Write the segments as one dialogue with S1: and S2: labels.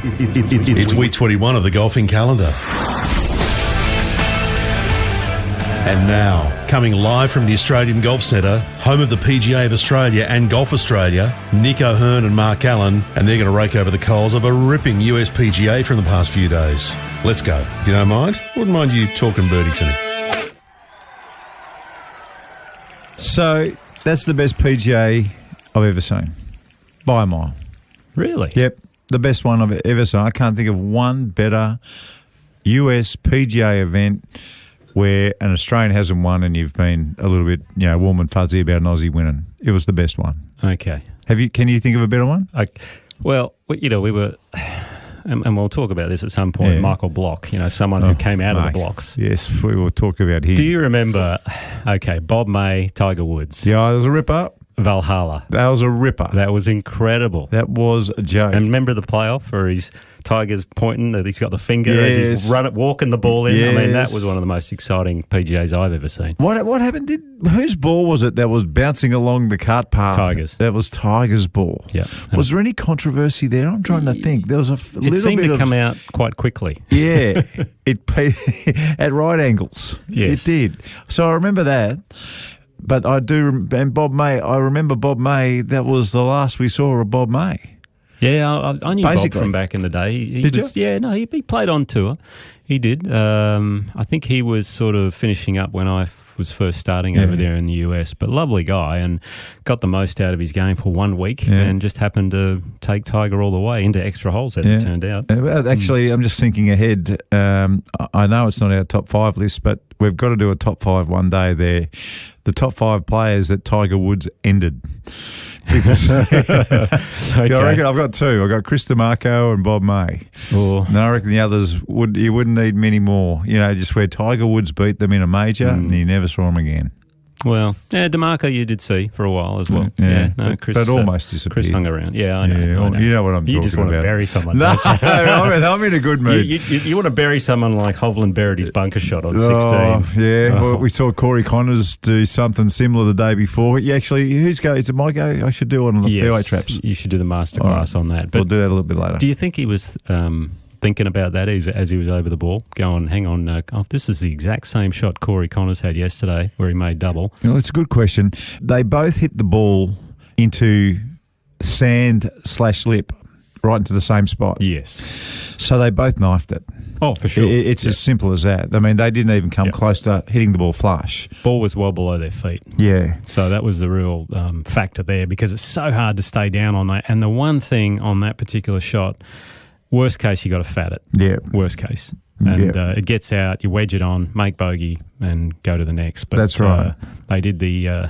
S1: It's week 21 of the golfing calendar. And now, coming live from the Australian Golf Centre, home of the PGA of Australia and Golf Australia, Nick O'Hearn and Mark Allen, and they're going to rake over the coals of a ripping US PGA from the past few days. Let's go. If you don't mind, wouldn't mind you talking birdie to me.
S2: So, that's the best PGA I've ever seen. By a mile.
S3: Really?
S2: Yep. The best one I've ever seen. I can't think of one better US PGA event where an Australian hasn't won and you've been a little bit, warm and fuzzy about an Aussie winning. It was the best one.
S3: Okay.
S2: Can you think of a better one?
S3: We were, and we'll talk about this at some point, Michael Block, someone who came out of the blocks.
S2: Yes, we will talk about him.
S3: Do you remember, Bob May, Tiger Woods?
S2: Yeah, it was a ripper.
S3: Valhalla.
S2: That was a ripper.
S3: That was incredible.
S2: That was a joke.
S3: And remember the playoff where Tiger's pointing, that he's got the finger as he's walking the ball in.
S2: Yes.
S3: I mean, that was one of the most exciting PGAs I've ever seen.
S2: What happened? Whose ball was it that was bouncing along the cart path?
S3: Tiger's.
S2: That was Tiger's ball.
S3: Yeah.
S2: Was there any controversy there? I'm trying to think. There was a little bit
S3: It seemed to come out quite quickly.
S2: Yeah. It at right angles.
S3: Yes.
S2: It did. So I remember that. But I remember Bob May, that was the last we saw of Bob May.
S3: Yeah, I knew Bob from back in the day.
S2: Did you?
S3: Yeah, no, he played on tour. He did. I think he was sort of finishing up when I was first starting over there in the US. But lovely guy and got the most out of his game for 1 week and just happened to take Tiger all the way into extra holes as it turned out.
S2: Well, actually, I'm just thinking ahead. I know it's not our top 5 list, but we've got to do a top 5 one day there. The top 5 players that Tiger Woods ended. Because I reckon I've got 2. I've got Chris DeMarco and Bob May. And I reckon the others you wouldn't need many more. Just where Tiger Woods beat them in a major and you never saw them again.
S3: Well, DeMarco you did see for a while as well. Chris,
S2: but almost disappeared.
S3: Chris hung around. Yeah, I know.
S2: You know what I'm talking about.
S3: You just want to bury someone.
S2: No,
S3: don't you?
S2: I'm in a good mood.
S3: You want to bury someone like Hovland buried his bunker shot on 16.
S2: Well, we saw Corey Connors do something similar the day before. Whose go? Is it my go? I should do one on the fairway traps.
S3: You should do the masterclass on that. But
S2: we'll do that a little bit later.
S3: Do you think he was thinking about that as he was over the ball, going, hang on, this is the exact same shot Corey Connors had yesterday where he made double?
S2: Well, it's a good question. They both hit the ball into sand/lip, right into the same spot.
S3: Yes.
S2: So they both knifed it.
S3: Oh, for sure.
S2: It's as simple as that. I mean, they didn't even come close to hitting the ball flush.
S3: Ball was well below their feet.
S2: Yeah.
S3: So that was the real factor there, because it's so hard to stay down on that. And the one thing on that particular shot, worst case, you got to fat it.
S2: Yeah.
S3: Worst case. And it gets out, you wedge it on, make bogey, and go to the next. But
S2: that's right.
S3: They did the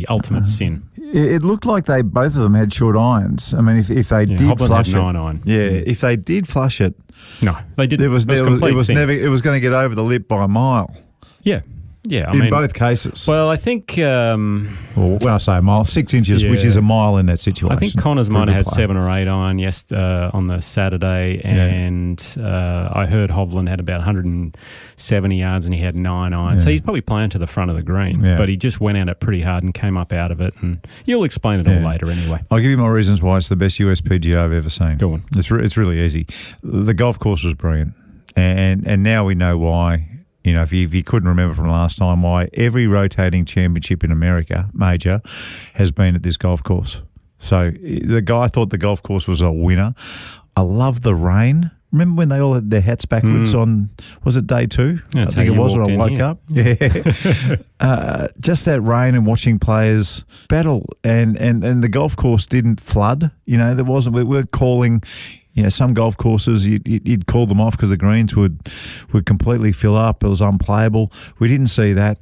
S3: ultimate sin.
S2: It looked like both of them had short irons. I mean, if they did
S3: Hovland
S2: flush
S3: had
S2: it,
S3: 9-iron.
S2: If they did flush it,
S3: no, they didn't.
S2: It was going to get over the lip by a mile.
S3: Yeah. Yeah,
S2: in both cases.
S3: Well, I think...
S2: when I say a mile, 6 inches, which is a mile in that situation.
S3: I think Connors might have had 7 or 8 iron on the Saturday, and I heard Hovland had about 170 yards and he had 9 iron. So he's probably playing to the front of the green, but he just went at it pretty hard and came up out of it, and you'll explain it all later anyway.
S2: I'll give you my reasons why it's the best US PGA I've ever seen.
S3: Go on.
S2: It's really easy. The golf course was brilliant, and now we know why. If you couldn't remember from last time, why every rotating championship in America, major, has been at this golf course. So the guy thought the golf course was a winner. I love the rain. Remember when they all had their hats backwards on, was it day 2?
S3: Yeah,
S2: I think it was when I woke up. Yeah. Just that rain and watching players battle. And the golf course didn't flood. We weren't calling... some golf courses, you'd call them off because the greens would completely fill up. It was unplayable. We didn't see that.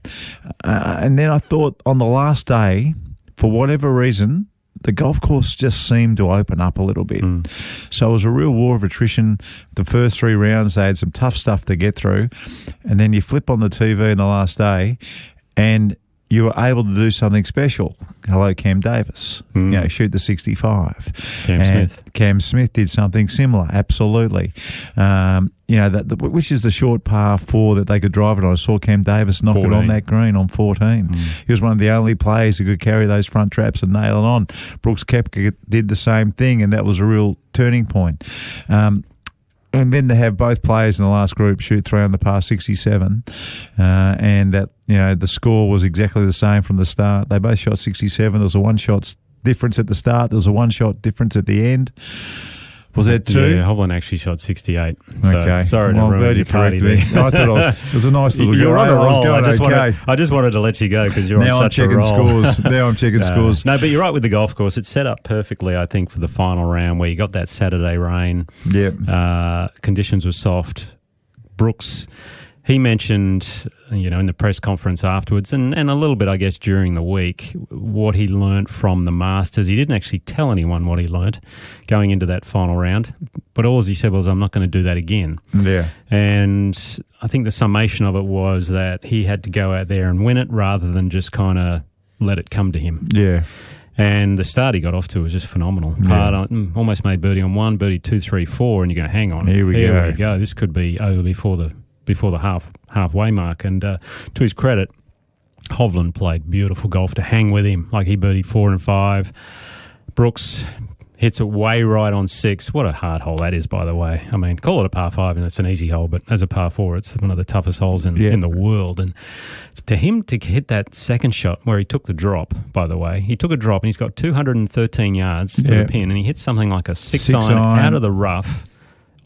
S2: And then I thought on the last day, for whatever reason, the golf course just seemed to open up a little bit. So it was a real war of attrition. The first 3 rounds, they had some tough stuff to get through. And then you flip on the TV in the last day and you were able to do something special. Hello, Cam Davis. Shoot the 65. Cam Smith did something similar. Absolutely. Which is the short par 4 that they could drive it on. I saw Cam Davis knock 14. It on that green on 14. He was one of the only players who could carry those front traps and nail it on. Brooks Koepka did the same thing, and that was a real turning point. And then to have both players in the last group shoot 3 on the par 67, and that the score was exactly the same from the start. They both shot 67. There was a 1-shot difference at the start. There was a 1-shot difference at the end. Was there 2?
S3: Yeah, Hovland actually shot 68.
S2: Okay.
S3: Sorry to ruin your party there.
S2: I thought it was a nice little
S3: You're on a roll.
S2: I
S3: just wanted to let you go because you're
S2: now
S3: on such a roll.
S2: Now I'm checking scores.
S3: No, but you're right with the golf course. It's set up perfectly, I think, for the final round where you got that Saturday rain.
S2: Yep.
S3: Conditions were soft. Brooks, he mentioned, in the press conference afterwards and a little bit, I guess, during the week, what he learnt from the Masters. He didn't actually tell anyone what he learnt going into that final round, but all he said was, I'm not going to do that again.
S2: Yeah.
S3: And I think the summation of it was that he had to go out there and win it rather than just kind of let it come to him.
S2: Yeah.
S3: And the start he got off to was just phenomenal.
S2: Yeah.
S3: Almost made birdie on 1, birdie 2, 3, 4, and you're going, hang on.
S2: Here we go.
S3: This could be over before the halfway mark. And to his credit, Hovland played beautiful golf to hang with him. Like he birdied 4 and 5. Brooks hits it way right on 6. What a hard hole that is, by the way. I mean, call it a par 5 and it's an easy hole, but as a par 4, it's one of the toughest holes in the world. And to him to hit that second shot where he took the drop, by the way, he took a drop and he's got 213 yards to the pin, and he hit something like a six iron out of the rough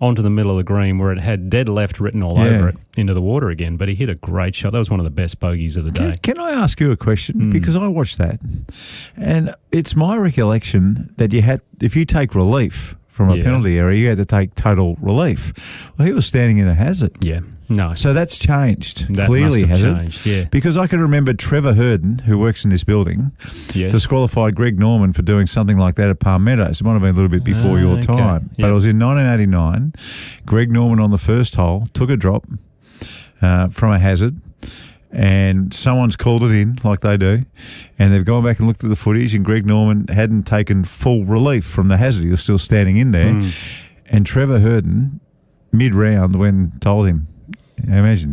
S3: onto the middle of the green where it had dead left written all over it into the water again. But he hit a great shot. That was one of the best bogeys of the day.
S2: Can I ask you a question? Because I watched that, and it's my recollection that if you take relief from a penalty area, you had to take total relief. Well, he was standing in a hazard.
S3: Yeah. No.
S2: So that's changed.
S3: That
S2: Clearly
S3: must have
S2: has
S3: changed,
S2: it?
S3: yeah.
S2: Because I can remember Trevor Herden, who works in this building,
S3: yes,
S2: disqualified Greg Norman for doing something like that at Palm Meadows. It might have been a little bit before your time. But it was in 1989. Greg Norman on the first hole took a drop from a hazard, and someone's called it in, like they do, and they've gone back and looked at the footage, and Greg Norman hadn't taken full relief from the hazard. He was still standing in there. And Trevor Herden, mid-round, told him, imagine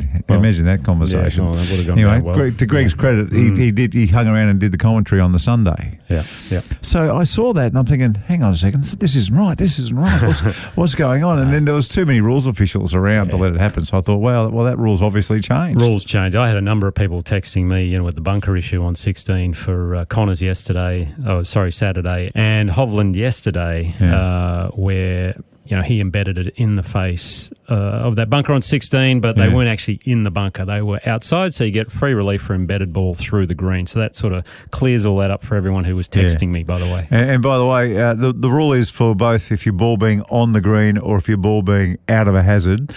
S2: that conversation.
S3: Yeah, that would have gone
S2: anyway,
S3: well.
S2: to Greg's credit, he hung around and did the commentary on the Sunday.
S3: Yeah.
S2: So I saw that and I'm thinking, hang on a second, this isn't right. What's going on? And then there was too many rules officials around to let it happen. So I thought, well, that rule's obviously changed.
S3: Rules changed. I had a number of people texting me, with the bunker issue on 16 for Connors Saturday, and Hovland yesterday, where he embedded it in the face of that bunker on 16, but they weren't actually in the bunker. They were outside, so you get free relief for embedded ball through the green. So that sort of clears all that up for everyone who was texting me, by the way.
S2: And by the way, the rule is for both if your ball being on the green or if your ball being out of a hazard,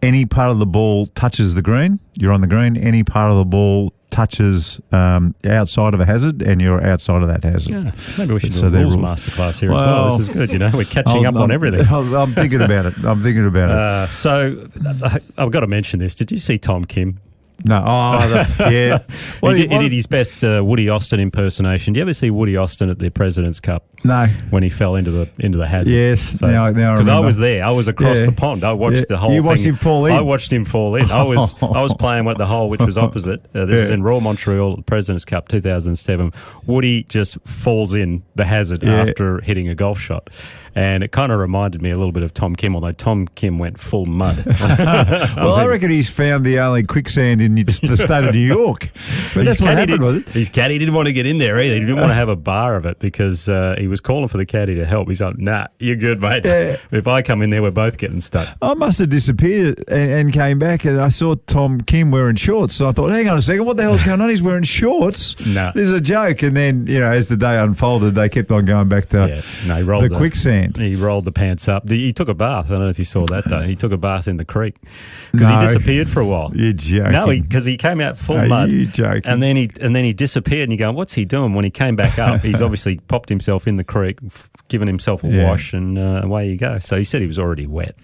S2: any part of the ball touches the green, you're on the green. Any part of the ball touches outside of a hazard, and you're outside of that hazard.
S3: Yeah, maybe we should do a rules masterclass here as well. This is good, we're catching up on everything.
S2: I'm thinking about it.
S3: So I've got to mention this. Did you see Tom Kim?
S2: No. Yeah.
S3: Well, he did his best Woody Austin impersonation. Do you ever see Woody Austin at the President's Cup?
S2: No.
S3: When he fell into the hazard.
S2: Yes.
S3: So,
S2: now I remember.
S3: Because I was there. I was across the pond. I watched the whole thing.
S2: You watched him fall in?
S3: I watched him fall in. I was playing with the hole which was opposite. This is in Royal Montreal, the President's Cup 2007. Woody just falls in the hazard after hitting a golf shot. And it kind of reminded me a little bit of Tom Kim, although Tom Kim went full mud.
S2: Well, I reckon he's found the only quicksand in the state of New York. But that's what happened with it.
S3: His caddy didn't want to get in there either. He didn't want to have a bar of it because he was calling for the caddy to help. He's like, nah, you're good, mate. Yeah. If I come in there, we're both getting stuck. I
S2: must have disappeared and came back, and I saw Tom Kim wearing shorts. So I thought, hang on a second, what the hell's going on? He's wearing shorts?
S3: No.
S2: This is a joke. And then, as the day unfolded, they kept on going back to the quicksand.
S3: He rolled the pants up. He took a bath. I don't know if you saw that, though. He took a bath in the creek because he disappeared for a while.
S2: You're joking.
S3: No, because he came out full mud.
S2: You're joking.
S3: And then he disappeared, and you go, what's he doing? When he came back up, he's obviously popped himself in the creek, given himself a wash, and away you go. So he said he was already wet.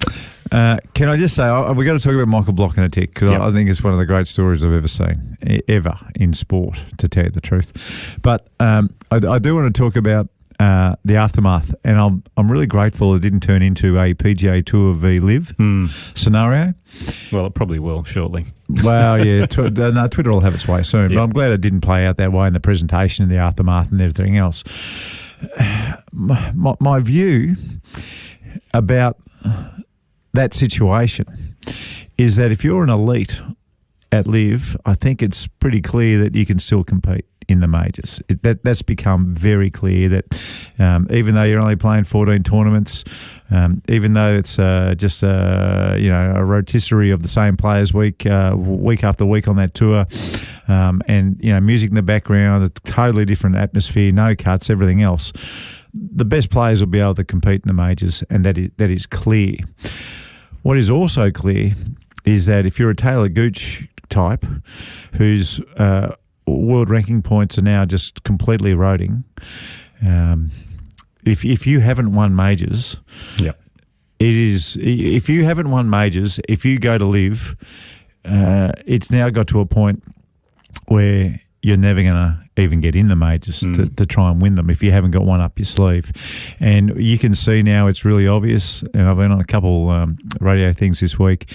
S2: Can I just say, we've got to talk about Michael Block in a tick, because I think it's one of the great stories I've ever seen, ever in sport, to tell you the truth. But I do want to talk about the aftermath, and I'm really grateful it didn't turn into a PGA Tour v Live scenario.
S3: Well, it probably will shortly.
S2: Well, yeah, Twitter will have its way soon, but I'm glad it didn't play out that way in the presentation and the aftermath and everything else. My view about that situation is that if you're an elite at Live, I think it's pretty clear that you can still compete in the majors. That's become very clear that even though you're only playing 14 tournaments, even though it's just a rotisserie of the same players week after week on that tour, and music in the background, a totally different atmosphere, no cuts, everything else, the best players will be able to compete in the majors, and that is clear. What is also clear is that if you're a Taylor Gooch type whose world ranking points are now just completely eroding, if you haven't won majors, if you haven't won majors, if you go to Live, it's now got to a point where you're never going to even get in the majors to try and win them if you haven't got one up your sleeve. And you can see now it's really obvious, and I've been on a couple radio things this week,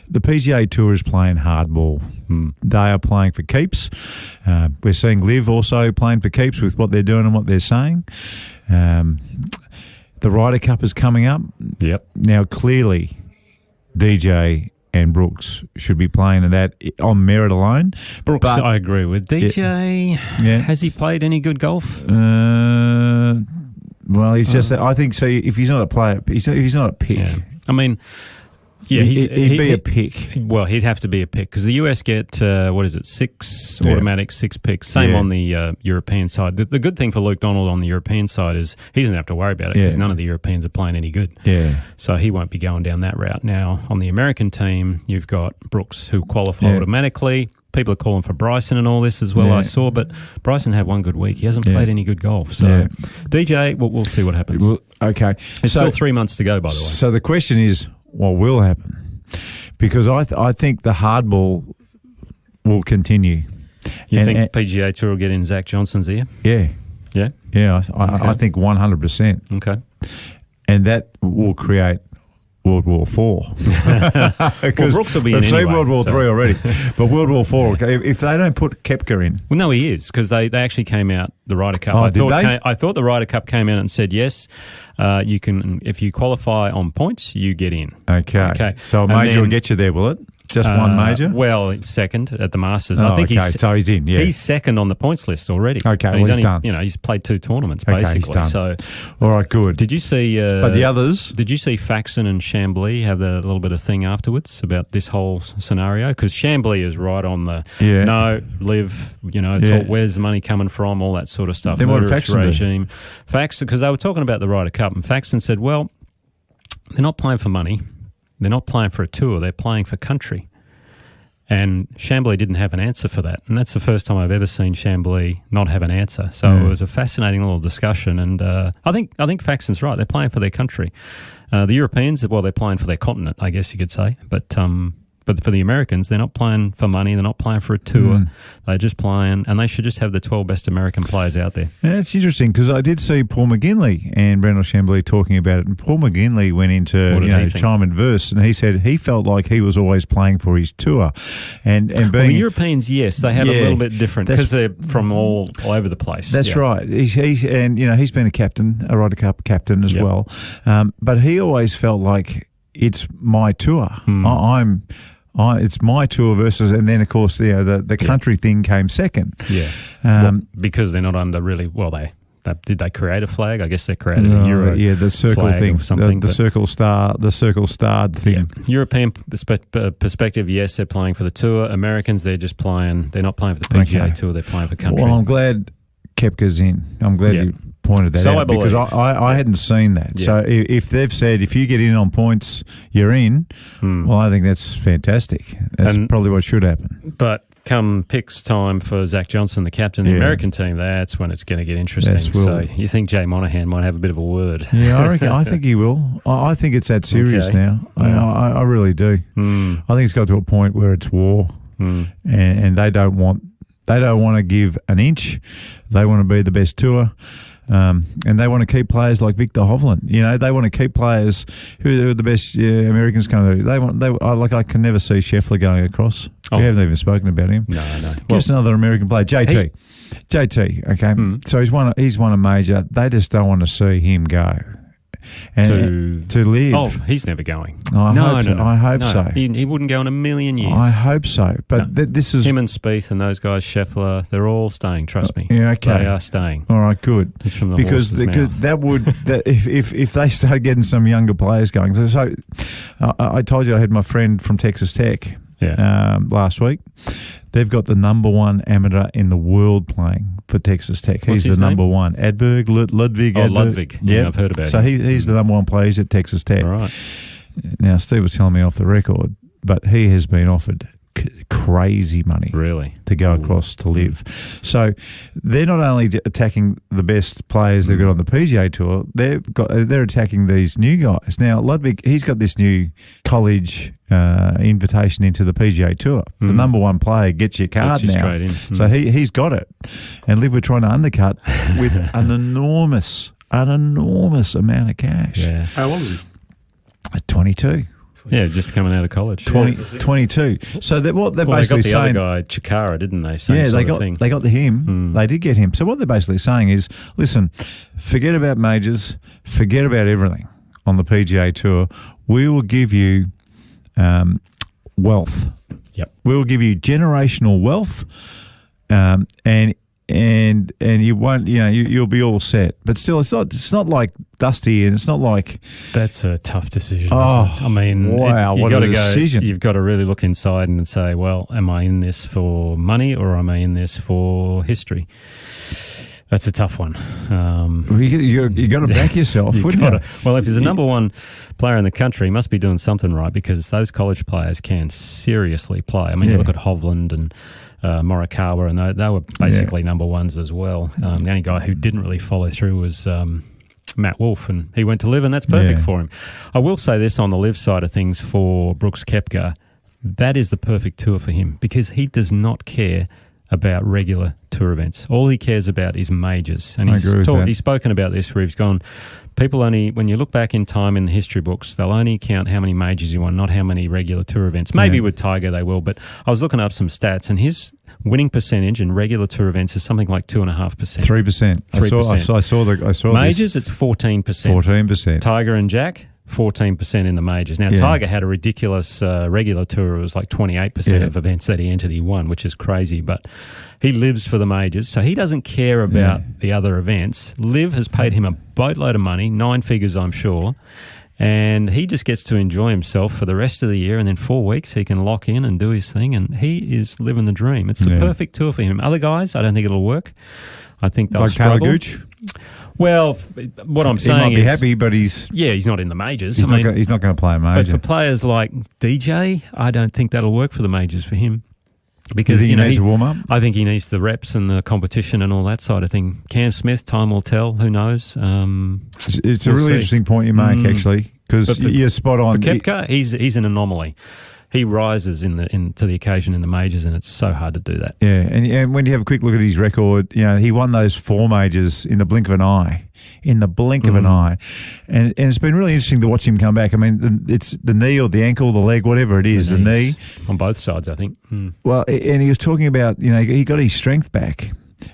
S2: the PGA Tour is playing hardball. They are playing for keeps. We're seeing Liv also playing for keeps with what they're doing and what they're saying. The Ryder Cup is coming up.
S3: Yep.
S2: Now, clearly, DJ and Brooks should be playing in that on merit alone.
S3: Brooks, I agree with. DJ, has he played any good golf?
S2: Well, he's just, I think, so if he's not a player, he's not a pick.
S3: Yeah. I mean,
S2: he'd be a pick.
S3: Well, he'd have to be a pick because the US get, six automatic, 6 picks. Same on the European side. The good thing for Luke Donald on the European side is he doesn't have to worry about it because none of the Europeans are playing any good.
S2: Yeah.
S3: So he won't be going down that route. Now, on the American team, you've got Brooks who qualify automatically. People are calling for Bryson and all this as well, I saw, but Bryson had one good week. He hasn't played any good golf. So DJ, we'll see what happens.
S2: Well, okay.
S3: It's still 3 months to go, by the way.
S2: So the question is, what will happen? Because I think the hardball will continue.
S3: You think PGA Tour will get in Zach Johnson's ear?
S2: Yeah.
S3: Yeah?
S2: Yeah, I think 100%.
S3: Okay.
S2: And that will create World War IV.
S3: Well, Brooks will be in
S2: We've seen World War III already. But World War IV, if they don't put Koepka in.
S3: Well, no, he is, because they actually came out, the Ryder Cup.
S2: Oh,
S3: I thought the Ryder Cup came out and said, yes, you can, if you qualify on points, you get in.
S2: Okay. So a major will get you there, will it? Just one major?
S3: Well, second at the Masters.
S2: Oh,
S3: I think
S2: so he's in,
S3: He's second on the points list already.
S2: Okay, well, he's done.
S3: He's played 2 tournaments, basically.
S2: He's done.
S3: So,
S2: all right, good.
S3: Did you see...
S2: but the others...
S3: Did you see Faxon and Chambly have a little bit of thing afterwards about this whole scenario? Because Chambly is right on the... No, Live, it's all, where's the money coming from, all that sort of stuff.
S2: Then what did Faxon do?
S3: Faxon, because they were talking about the Ryder Cup, and Faxon said, well, they're not playing for money. They're not playing for a tour. They're playing for country. And Chambly didn't have an answer for that. And that's the first time I've ever seen Chambly not have an answer. So it was a fascinating little discussion. And I think Faxon's right. They're playing for their country. The Europeans, well, they're playing for their continent, I guess you could say. But for the Americans, they're not playing for money. They're not playing for a tour. They're just playing, and they should just have the 12 best American players out there.
S2: Yeah, it's interesting because I did see Paul McGinley and Brandon Chambly talking about it, and Paul McGinley went into chime and verse, and he said he felt like he was always playing for his tour, and being
S3: the Europeans, yes, they had a little bit different because they're from all over the place.
S2: That's right. He's been a captain, a Ryder Cup captain as well, but he always felt like it's my tour. It's my tour versus, and then of course the country thing came second.
S3: Yeah, because they're not under really. Well, did they create a flag? I guess they created a Euro.
S2: Yeah, the circle thing, the circle starred thing.
S3: Yeah. European perspective, yes, they're playing for the tour. Americans, they're just playing. They're not playing for the PGA Tour. They're playing for country.
S2: Well, I'm glad Koepka's in. I'm glad you pointed that out because I hadn't seen that. Yeah. So if they've said if you get in on points, you're in, well, I think that's fantastic. That's probably what should happen.
S3: But come picks time for Zach Johnson, the captain of the American team, that's when it's going to get interesting. So you think Jay Monahan might have a bit of a word?
S2: Yeah, I reckon. I think he will. I think it's that serious now. I really do. I think it's got to a point where it's war, and they don't want to give an inch. They want to be the best tour. And they want to keep players like Victor Hovland. You know, they want to keep players who are the best Americans coming through. I can never see Scheffler going across. We haven't even spoken about him.
S3: No.
S2: Give us another American player, JT. JT. Okay, so he's won a major. They just don't want to see him go. And to live.
S3: Oh, he's never going.
S2: I hope so.
S3: He wouldn't go in a million years.
S2: I hope so. But this is...
S3: Him and Spieth and those guys, Scheffler, they're all staying, trust me.
S2: Yeah, okay.
S3: They are staying.
S2: All right, good.
S3: It's from the
S2: because
S3: horse's mouth.
S2: If they start getting some younger players going. So I told you I had my friend from Texas Tech last week. They've got the number one amateur in the world playing for Texas Tech.
S3: What's
S2: He's
S3: his
S2: the
S3: name?
S2: number one. Ludwig Adberg.
S3: Ludwig. Yeah, I've heard about him.
S2: So he's the number one player. He's at Texas Tech.
S3: All right.
S2: Now, Steve was telling me off the record, but he has been offered crazy money to go across to live. So they're not only attacking the best players they've got on the PGA Tour, they're attacking these new guys. Now, Ludwig, he's got this new college invitation into the PGA Tour. The number one player gets your card now.
S3: Straight in.
S2: So he's got it. And Liv, we're trying to undercut with an enormous amount of cash.
S3: Yeah.
S4: How old is he?
S2: At 22.
S3: Yeah, just coming out of college.
S2: 22. So what they're
S3: Well,
S2: basically
S3: they got the
S2: saying,
S3: other guy, Chikara, didn't they? Same
S2: yeah,
S3: sort of thing.
S2: they got him. They did get him. So what they're basically saying is, listen, forget about majors, forget about everything on the PGA Tour. We will give you wealth.
S3: Yep.
S2: We will give you generational wealth, and you won't, you'll be all set. But still, it's not like Dusty, and it's not like...
S3: That's a tough decision,
S2: Oh,
S3: isn't it? I mean,
S2: wow, what a decision.
S3: You've got to really look inside and say, well, am I in this for money or am I in this for history? That's a tough one.
S2: You got to back yourself, wouldn't you?
S3: Well, if he's the number one player in the country, he must be doing something right, because those college players can seriously play. I mean, you look at Hovland and Morikawa, and they were basically number ones as well. The only guy who didn't really follow through was Matt Wolff, and he went to live, and that's perfect for him. I will say this on the live side of things for Brooks Koepka, that is the perfect tour for him, because he does not care about regular tour events. All he cares about is majors. And he's spoken about this, where he's gone, people only, when you look back in time in the history books, they'll only count how many majors you won, not how many regular tour events. Maybe with Tiger they will, but I was looking up some stats, and his winning percentage in regular tour events is something like 2.5%.
S2: 3%. I saw
S3: majors, it's 14%.
S2: 14%.
S3: Tiger and Jack, 14% in the majors. Now, Tiger had a ridiculous regular tour. It was like 28% of events that he entered, he won, which is crazy. But he lives for the majors, so he doesn't care about the other events. Liv has paid him a boatload of money, 9 figures, I'm sure, and he just gets to enjoy himself for the rest of the year, and then 4 weeks he can lock in and do his thing, and he is living the dream. It's the perfect tour for him. Other guys, I don't think it'll work. I think they'll struggle.
S2: Like Taylor Gooch?
S3: Well, what I'm saying is...
S2: He might be happy, but he's...
S3: Yeah, he's not in the majors.
S2: He's not going to play a major.
S3: But for players like DJ, I don't think that'll work for the majors for him. Because
S2: he needs to warm up?
S3: I think he needs the reps and the competition and all that side of thing. Cam Smith, time will tell. Who knows?
S2: It's a really interesting point you make, actually, because you're spot on.
S3: For Koepka, he's an anomaly. He rises to the occasion in the majors, and it's so hard to do that.
S2: Yeah, and when you have a quick look at his record, he won those 4 majors in the blink of an eye. In the blink of an eye. And it's been really interesting to watch him come back. I mean, it's the knee or the ankle, the leg, whatever it is, the knee.
S3: On both sides, I think.
S2: Well, and he was talking about, he got his strength back,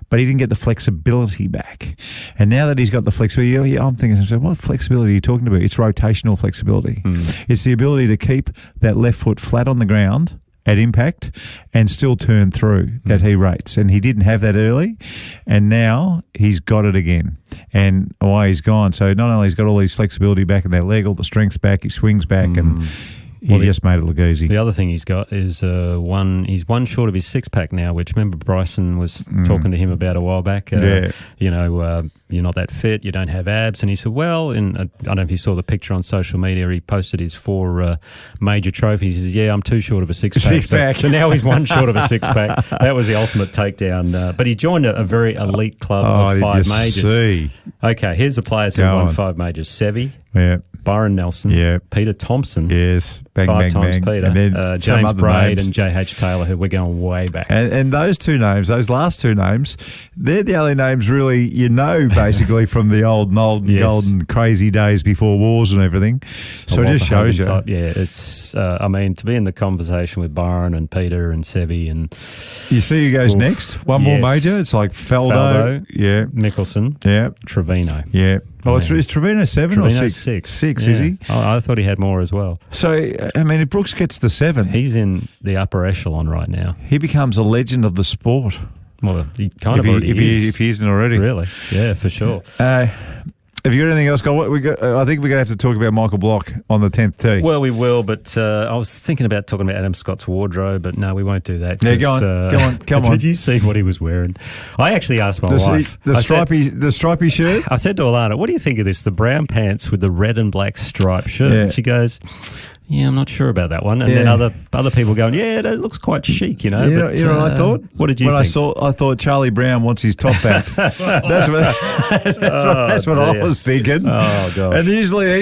S2: but he didn't get the flexibility back. And now that he's got the flexibility, I'm thinking to myself, what flexibility are you talking about? It's rotational flexibility. It's the ability to keep that left foot flat on the ground at impact and still turn through that he rates. And he didn't have that early, and now he's got it again. And away he's gone. So not only he's got all his flexibility back in that leg, all the strength's back, he swings back, and he just made it look easy.
S3: The other thing he's got is he's one short of his six-pack now, which remember Bryson was talking to him about a while back. You're not that fit, you don't have abs. And he said, well, I don't know if you saw the picture on social media, he posted his 4 major trophies. He says, yeah, I'm too short of a six-pack. So now he's one short of a six-pack. That was the ultimate takedown. But he joined a very elite club of 5 majors.
S2: See?
S3: Okay, here's the players who won 5 majors. Seve, Byron Nelson, Peter Thompson.
S2: Yes, bang,
S3: 5
S2: bang,
S3: times
S2: bang.
S3: Peter.
S2: And then
S3: James Braid
S2: names.
S3: and J.H. Taylor, who we're going way back.
S2: And those 2 names, those last 2 names, they're the only names really basically from the old golden crazy days before wars and everything. So it just shows you.
S3: It's, to be in the conversation with Byron and Peter and Seve and...
S2: You see who goes next? One more major? It's like Faldo. Yeah.
S3: Mickelson.
S2: Yeah.
S3: Trevino.
S2: Yeah. Oh, is Trevino 7 or 6?
S3: 6,
S2: is he?
S3: Oh, I thought he had more as well.
S2: So, if Brooks gets the 7...
S3: He's in the upper echelon right now.
S2: He becomes a legend of the sport.
S3: Well, he kind of already is.
S2: If he isn't already.
S3: Really? Yeah, for sure.
S2: Have you got anything else? I think we're going to have to talk about Michael Block on the 10th tee.
S3: Well, we will, but I was thinking about talking about Adam Scott's wardrobe, but no, we won't do that.
S2: Yeah, go on.
S3: Did you see what he was wearing? I actually asked my wife.
S2: The stripy shirt?
S3: I said to Alana, what do you think of this? The brown pants with the red and black striped shirt.
S2: Yeah.
S3: And she goes... Yeah, I'm not sure about that one. And then other people going, yeah, that looks quite chic, you know.
S2: You know what I thought?
S3: What did you think?
S2: I thought Charlie Brown wants his top back. That's what I was thinking.
S3: Oh, gosh.
S2: And usually I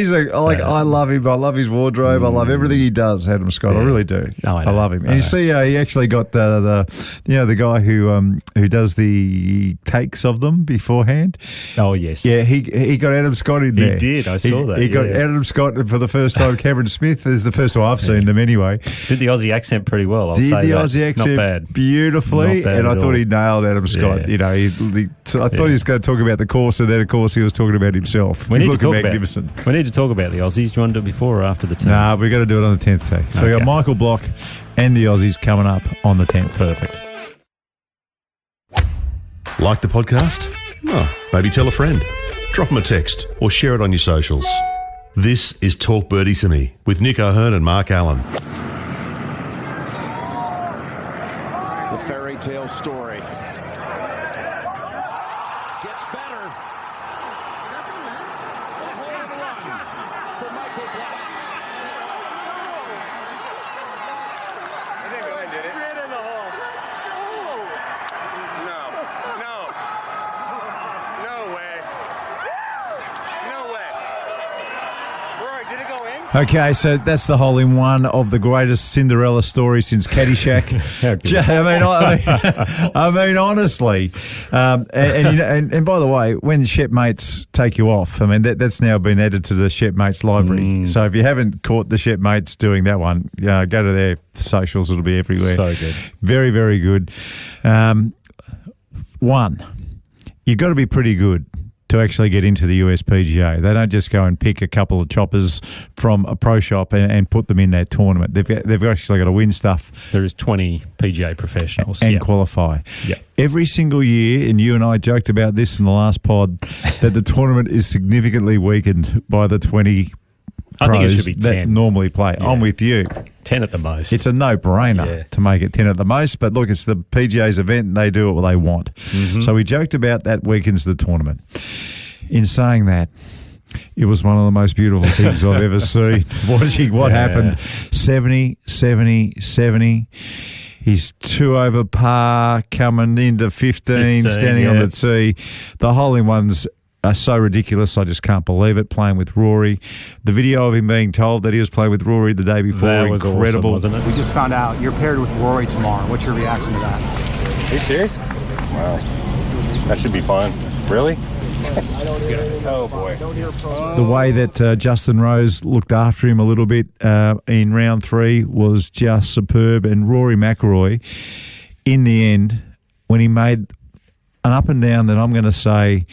S2: love him. I love his wardrobe. I love everything he does, Adam Scott. I really do.
S3: Oh,
S2: I love him. And you see, he actually got the guy who does the takes of them beforehand.
S3: Oh, yes.
S2: Yeah, he got Adam Scott in there.
S3: He did. I saw that.
S2: He got Adam Scott for the first time. Cameron Smith is the first time I've seen them anyway.
S3: Did the Aussie accent pretty well,
S2: Aussie accent
S3: not bad.
S2: Beautifully.
S3: Not bad
S2: and I thought
S3: all.
S2: he nailed Adam Scott.
S3: Yeah.
S2: I thought he was going to talk about the course, and then, of course, he was talking about himself.
S3: We need to talk
S2: magnificent.
S3: We need to talk about the Aussies. Do you want to do it before or after the 10th?
S2: Nah, we've got to do it on the 10th day. So we got Michael Block and the Aussies coming up on the 10th.
S3: Perfect.
S1: Like the podcast? Oh, maybe tell a friend. Drop them a text or share it on your socials. This is Talk Birdie to Me with Nick O'Hearn and Mark Allen.
S4: The fairy tale story gets better. The home run for Michael Block. I didn't go in, did it? Straight in the hole. No way. No way. Roy, did it go in?
S2: Okay, so that's the hole in one of the greatest Cinderella story since Caddyshack. I mean, honestly, and by the way, when Shepmates take you off, I mean that's now been added to the Shepmates library. So if you haven't caught the Shepmates doing that one, go to their socials; it'll be everywhere.
S3: So good,
S2: very, very good. One, you've got to be pretty good to actually get into the US PGA. They don't just go and pick a couple of choppers from a pro shop and put them in their tournament. They've actually got to win stuff.
S3: There is 20 PGA professionals.
S2: And qualify.
S3: Yep.
S2: Every single year, and you and I joked about this in the last pod, that the tournament is significantly weakened by the 20
S3: I think it should be
S2: that
S3: 10.
S2: normally play.
S3: Yeah.
S2: I'm with you.
S3: 10 at the most.
S2: It's a no-brainer to make it 10 at the most, but look, it's the PGA's event and they do what they want. Mm-hmm. So we joked about that weakens the tournament. In saying that, it was one of the most beautiful things I've ever seen. Watching what happened. 70, 70, 70. He's 2 over par, coming into 15 standing on the tee. The hole-in-ones are so ridiculous. I just can't believe it. Playing with Rory. The video of him being told that he was playing with Rory the day before,
S3: that was
S2: incredible.
S3: Awesome, wasn't it?
S5: We just found out you're paired with Rory tomorrow. What's your reaction to that?
S6: Are you serious? Wow. That should be fun. Really? Oh, boy.
S2: The way that Justin Rose looked after him a little bit in round 3 was just superb. And Rory McIlroy, in the end, when he made an up and down that I'm going to say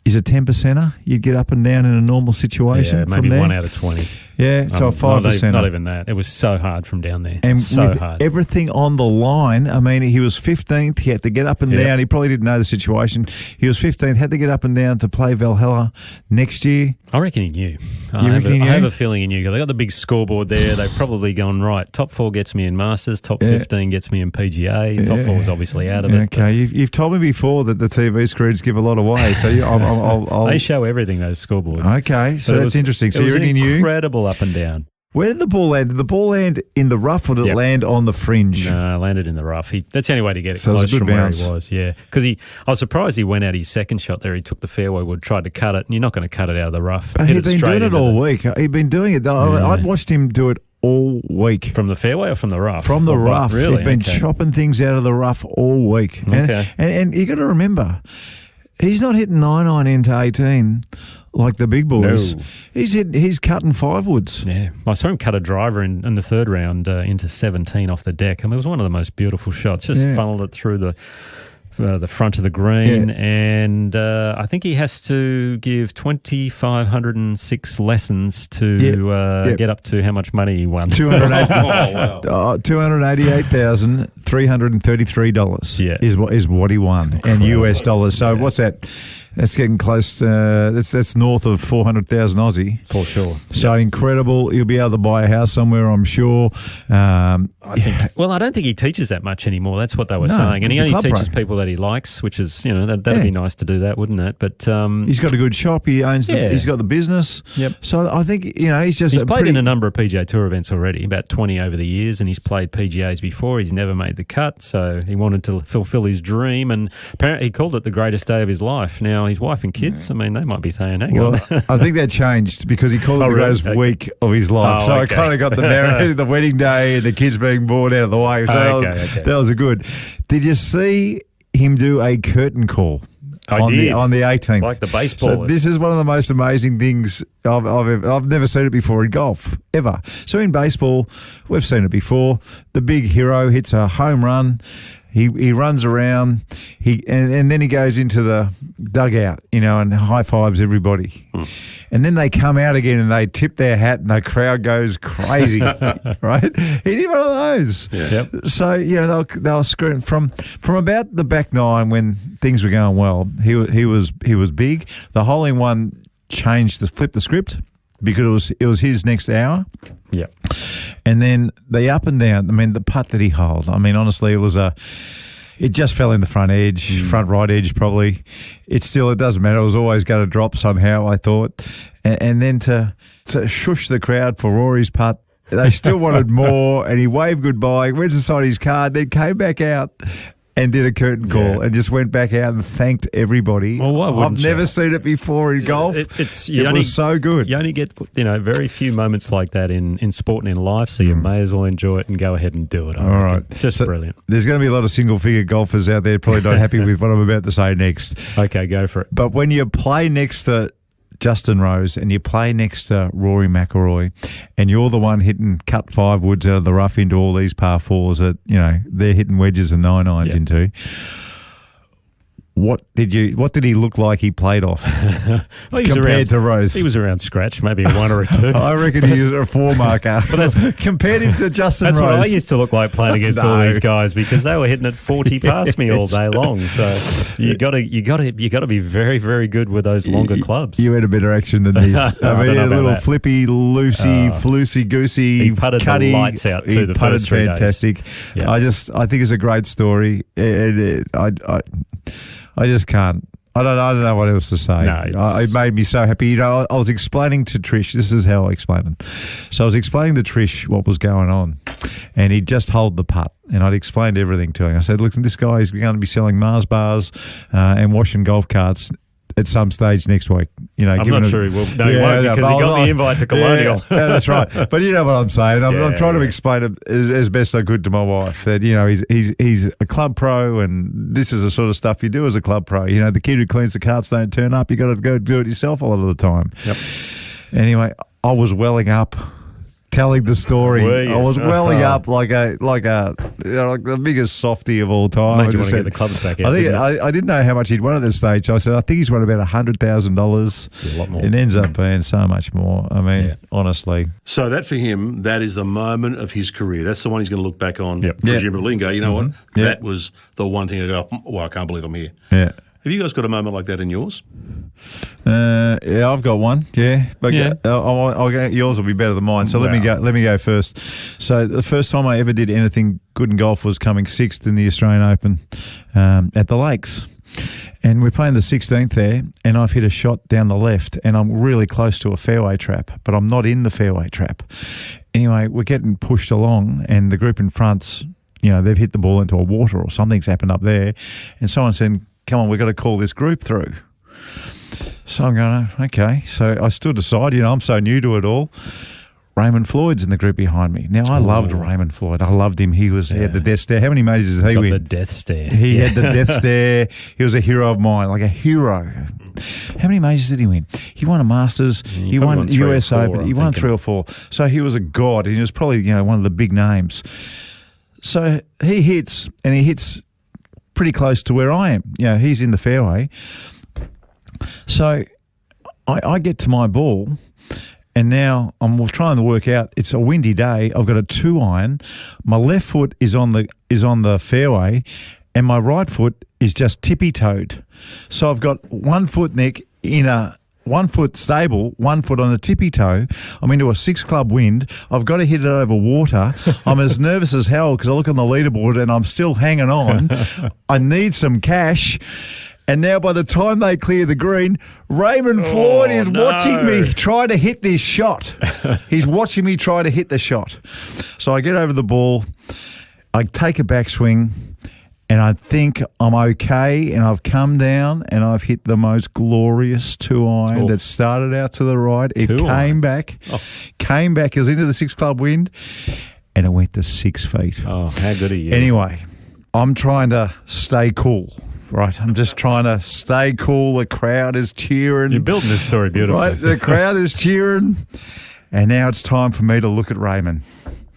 S2: is a 10%er, you'd get up and down in a normal situation
S3: maybe
S2: from there.
S3: 1 out of 20.
S2: Yeah, so 5%.
S3: Not even that. It was so hard from down there.
S2: And
S3: so
S2: with
S3: hard.
S2: everything on the line, I mean, he was 15th. He had to get up and down. He probably didn't know the situation. He was 15th, had to get up and down to play Valhalla next year.
S3: I reckon he knew. I have a feeling he knew. They got the big scoreboard there. They've probably gone, right, top 4 gets me in Masters, top 15 gets me in PGA. Top 4 is obviously out of it.
S2: Okay, you've told me before that the TV screens give a lot away. So I'll
S3: they show everything, those scoreboards.
S2: Okay, so that's interesting. So you reckon he knew?
S3: Incredible up and down.
S2: Where did the ball land? Did the ball land in the rough or did it land on the fringe?
S3: No, landed in the rough. That's the only way to get it
S2: so
S3: close from
S2: bounce.
S3: Where he was. Yeah, because I was surprised he went out his second shot there. He took the fairway wood, tried to cut it, and you're not going to cut it out of the rough.
S2: But he'd been doing it all week. He'd been doing it. I'd watched him do it all week.
S3: From the fairway or from the rough?
S2: From the rough.
S3: Really?
S2: He'd been chopping things out of the rough all week.
S3: Okay.
S2: And you got to remember, he's not hitting 9-iron into 18 like the big boys.
S3: No.
S2: He's cutting 5 woods.
S3: Yeah. I saw him cut a driver in the third round into 17 off the deck. I mean, it was one of the most beautiful shots. Just funneled it through the front of the green, and I think he has to give 2,506 lessons to get up to how much money he won.
S2: $288,333 is what he won in US dollars. So what's that? That's getting close. That's north of 400,000 Aussie
S3: for sure.
S2: So incredible. You'll be able to buy a house somewhere, I'm sure.
S3: I don't think he teaches that much anymore. That's what they were saying, and he only teaches people that he likes, which is that'd be nice to do that, wouldn't it? But
S2: he's got a good shop. He owns. He's got the business.
S3: Yep.
S2: So I think he's
S3: played in a number of PGA Tour events already, about 20 over the years, and he's played PGAs before. He's never made the cut, so he wanted to fulfill his dream, and apparently he called it the greatest day of his life. Now his wife and kids, I mean, they might be saying, hang on.
S2: I think that changed because he called it the greatest week of his life. So I kind of got the wedding day and the kids being born out of the way. So that was a good. Did you see him do a curtain call? On the 18th,
S3: like the baseballers.
S2: So this is one of the most amazing things I've never seen it before in golf ever. So in baseball, we've seen it before. The big hero hits a home run. He runs around, and then he goes into the dugout, and high fives everybody. And then they come out again and they tip their hat and the crowd goes crazy, right? He did one of those.
S3: Yeah. Yep.
S2: So they'll scream from about the back nine when things were going well. He was big. The hole in one flipped the script because it was his next hour.
S3: Yeah.
S2: And then the up and down, I mean, the putt that he holed, I mean, honestly, it just fell in the front edge, front right edge probably. It doesn't matter. It was always going to drop somehow, I thought. And then to shush the crowd for Rory's putt, they still wanted more, and he waved goodbye, went to sign his card, then came back out and did a curtain call and just went back out and thanked everybody.
S3: Well, why wouldn't
S2: I've never seen it before in golf. It was so good.
S3: You only get very few moments like that in sport and in life, so you may as well enjoy it and go ahead and do it.
S2: All right.
S3: Just brilliant.
S2: There's going to be a lot of single-figure golfers out there probably not happy with what I'm about to say next.
S3: Okay, go for it.
S2: But when you play next to Justin Rose and you play next to Rory McIlroy and you're the one hitting cut 5 woods out of the rough into all these par 4s that, they're hitting wedges and 9-irons into. What did he look like he played off compared to Rose?
S3: He was around scratch, maybe a 1 or a 2.
S2: I reckon he was a 4 marker. Compared him to Justin Rose.
S3: That's what I used to look like playing against all these guys because they were hitting it 40 past me all day long. So you got to be very, very good with those longer clubs.
S2: You had a better action than these. I mean, he had a little flippy, floosy goosey.
S3: He putted
S2: cuddy.
S3: The lights out too. The first 3
S2: fantastic.
S3: days. Yeah.
S2: I think it's a great story. I just can't. I don't know what else to say.
S3: No,
S2: it made me so happy. I was explaining to Trish. This is how I explained it. So I was explaining to Trish what was going on, and he'd just hold the putt, and I'd explained everything to him. I said, "Look, this guy is going to be selling Mars bars and washing golf carts at some stage next week."
S3: I'm not sure he will. No, he won't because he got the invite to Colonial.
S2: Yeah, that's right. But you know what I'm saying. I'm trying to explain it as best I could to my wife that he's a club pro, and this is the sort of stuff you do as a club pro. The kid who cleans the carts don't turn up. You got to go do it yourself a lot of the time.
S3: Yep.
S2: Anyway, I was welling up telling the story.
S3: Were you?
S2: I was welling up like the biggest softie of all time.
S3: Made you want to get the clubs back out.
S2: I didn't know how much he'd won at this stage. I said, I think he's won about $100,000.
S3: A lot more.
S2: It ends up being so much more. I mean, honestly.
S1: So that for him, that is the moment of his career. That's the one he's going to look back on, presumably, and go, you know what? That was the one thing I go, well, I can't believe I'm here.
S2: Yeah.
S1: Have you guys got a moment like that in yours?
S2: Yeah, I've got one. Yeah, but I'll go, yours will be better than mine. So let me go first. So the first time I ever did anything good in golf was coming sixth in the Australian Open at the Lakes. And we're playing the 16th there, and I've hit a shot down the left, and I'm really close to a fairway trap, but I'm not in the fairway trap. Anyway, we're getting pushed along, and the group in front's, they've hit the ball into a water or something's happened up there, and someone said, come on, we've got to call this group through. So I'm going, okay. So I stood aside, I'm so new to it all. Raymond Floyd's in the group behind me. Now, I loved Raymond Floyd. I loved him. He had the death stare. How many majors did he win?
S3: The death stare.
S2: He had the death stare. He was a hero of mine, like a hero. How many majors did he win? He won a Masters. He won US Open. He won 3 or 4. So he was a god, and he was probably one of the big names. So he hits, and he hits pretty close to where I am. He's in the fairway. So I get to my ball, and now I'm trying to work out. It's a windy day. I've got a 2-iron. My left foot is on the fairway, and my right foot is just tippy-toed. So I've got 1 foot, Nick, in a 1 foot stable, 1 foot on a tippy toe. I'm into a 6-club wind. I've got to hit it over water. I'm as nervous as hell because I look on the leaderboard and I'm still hanging on. I need some cash. And now by the time they clear the green, Raymond Floyd is watching me try to hit this shot. He's watching me try to hit the shot. So I get over the ball. I take a backswing. And I think I'm okay, and I've come down, and I've hit the most glorious 2-iron that started out to the right. It came back. It was into the 6-club wind, and it went to 6 feet.
S3: Oh, how good are you?
S2: Anyway, I'm trying to stay cool, right? I'm just trying to stay cool. The crowd is cheering.
S3: You're building this story beautifully.
S2: Right? The crowd is cheering, and now it's time for me to look at Raymond.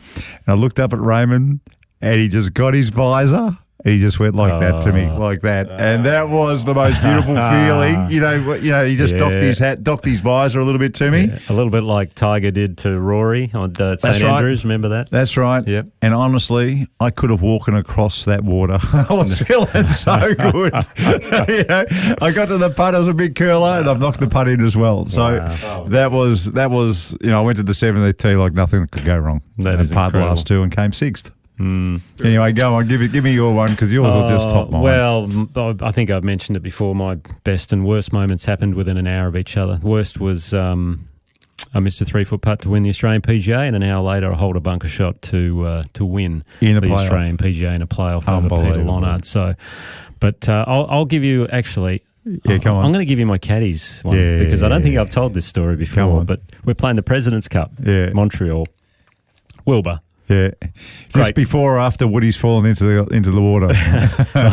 S2: And I looked up at Raymond, and he just got his visor. He just went like that to me, like that. And that was the most beautiful feeling. He just docked his visor a little bit to me.
S3: Yeah. A little bit like Tiger did to Rory on St. Andrews. Remember that?
S2: That's right.
S3: Yep.
S2: And honestly, I could have walked across that water. I was feeling so good. I got to the putt. It was a big curler, and I've knocked the putt in as well. So that was. I went to the 7th tee like nothing could go wrong.
S3: That is incredible.
S2: The last 2 and came 6th. Anyway, go on. Give me your one because yours will just top mine.
S3: Well, I think I've mentioned it before. My best and worst moments happened within an hour of each other. Worst was I missed a 3-foot putt to win the Australian PGA, and an hour later I hold a bunker shot to win the Australian PGA in a playoff over Peter Lonard. So, but I'll give you actually.
S2: Yeah, come on.
S3: I'm going to give you my caddies one because I don't think I've told this story before. But we're playing the President's Cup, Montreal. Wilbur.
S2: Yeah, just before or after Woody's fallen into the water.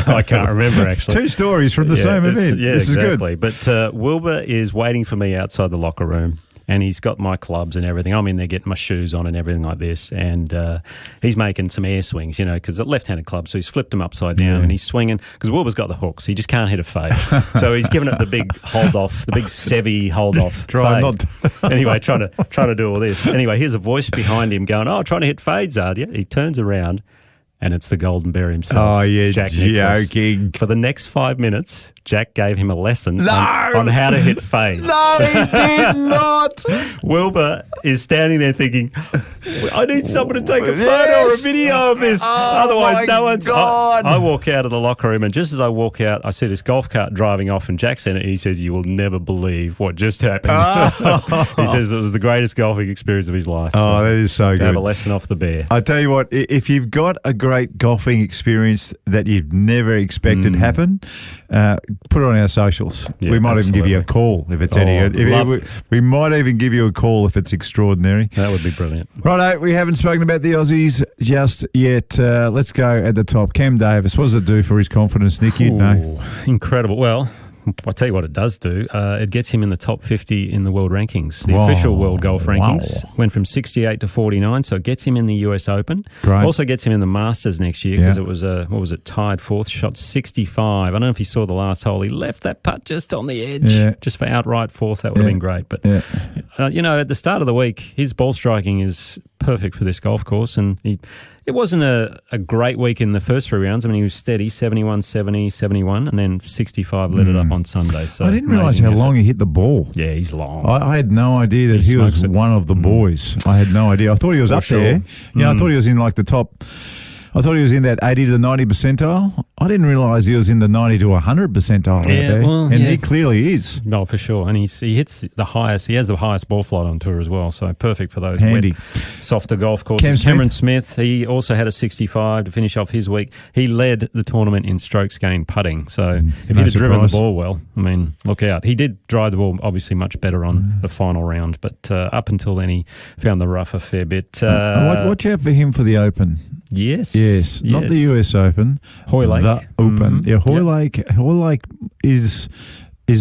S3: I can't remember actually.
S2: 2 stories from the same event.
S3: Yeah,
S2: this
S3: exactly.
S2: is good.
S3: But Wilbur is waiting for me outside the locker room, and he's got my clubs and everything. I'm in there getting my shoes on and everything like this, and he's making some air swings, because it's a left-handed club, so he's flipped them upside down and he's swinging because Wilbur's got the hooks. He just can't hit a fade, so he's giving it the big hold off, the big Sevy hold off. Anyway, trying to do all this. Anyway, here's a voice behind him going, "Oh, trying to hit fades, are you?" He turns around, and it's the Golden Bear himself.
S2: Oh, yeah,
S3: Jack
S2: joking.
S3: Nicklaus. For the next 5 minutes, Jack gave him a lesson on how to hit fades.
S2: No, he did not.
S3: Wilbur is standing there thinking, I need someone to take a photo or a video of this. Otherwise, no one's... I walk out of the locker room, and just as I walk out, I see this golf cart driving off, and Jack's in it. He says, "You will never believe what just happened." He says it was the greatest golfing experience of his life.
S2: Oh, that is so good.
S3: Have a lesson off the bear.
S2: I tell you what, if you've got a great golfing experience that you've never expected happen, put it on our socials.
S3: Yeah,
S2: we might even give you a call if it's any good. We might even give you a call if it's extraordinary.
S3: That would be brilliant.
S2: Righto, we haven't spoken about the Aussies just yet. Let's go at the top. Cam Davis, what does it do for his confidence, Nick? You'd know.
S3: Incredible. Well, I'll tell you what it does do. It gets him in the top 50 in the world rankings. The official world golf rankings went from 68 to 49, so it gets him in the US Open.
S2: Great.
S3: Also gets him in the Masters next year because it was tied fourth, shot 65. I don't know if you saw the last hole. He left that putt just on the edge, just for outright fourth. That would have been great. But, at the start of the week, his ball striking is perfect for this golf course, and it wasn't a great week in the first 3 rounds. I mean, he was steady, 71, 70, 71, and then 65 lit it up on Sunday. So
S2: I didn't realise how long he hit the ball.
S3: Yeah, he's long.
S2: I had no idea that he was one of the boys. I had no idea. I thought he was up there. Yeah, I thought he was in like the top. I thought he was in that 80 to 90 percentile. I didn't realise he was in the 90 to 100 percentile. He clearly is.
S3: No, for sure. And he hits the highest. He has the highest ball flight on tour as well. So perfect for those wet, softer golf courses. Cameron Smith, he also had a 65 to finish off his week. He led the tournament in strokes gained putting. So if he'd have driven the ball well, I mean, look out. He did drive the ball obviously much better on the final round, but up until then he found the rough a fair bit.
S2: Watch out for him for the Open.
S3: Yes,
S2: not the US Open.
S3: Hoylake.
S2: The Open. Yeah, Hoylake is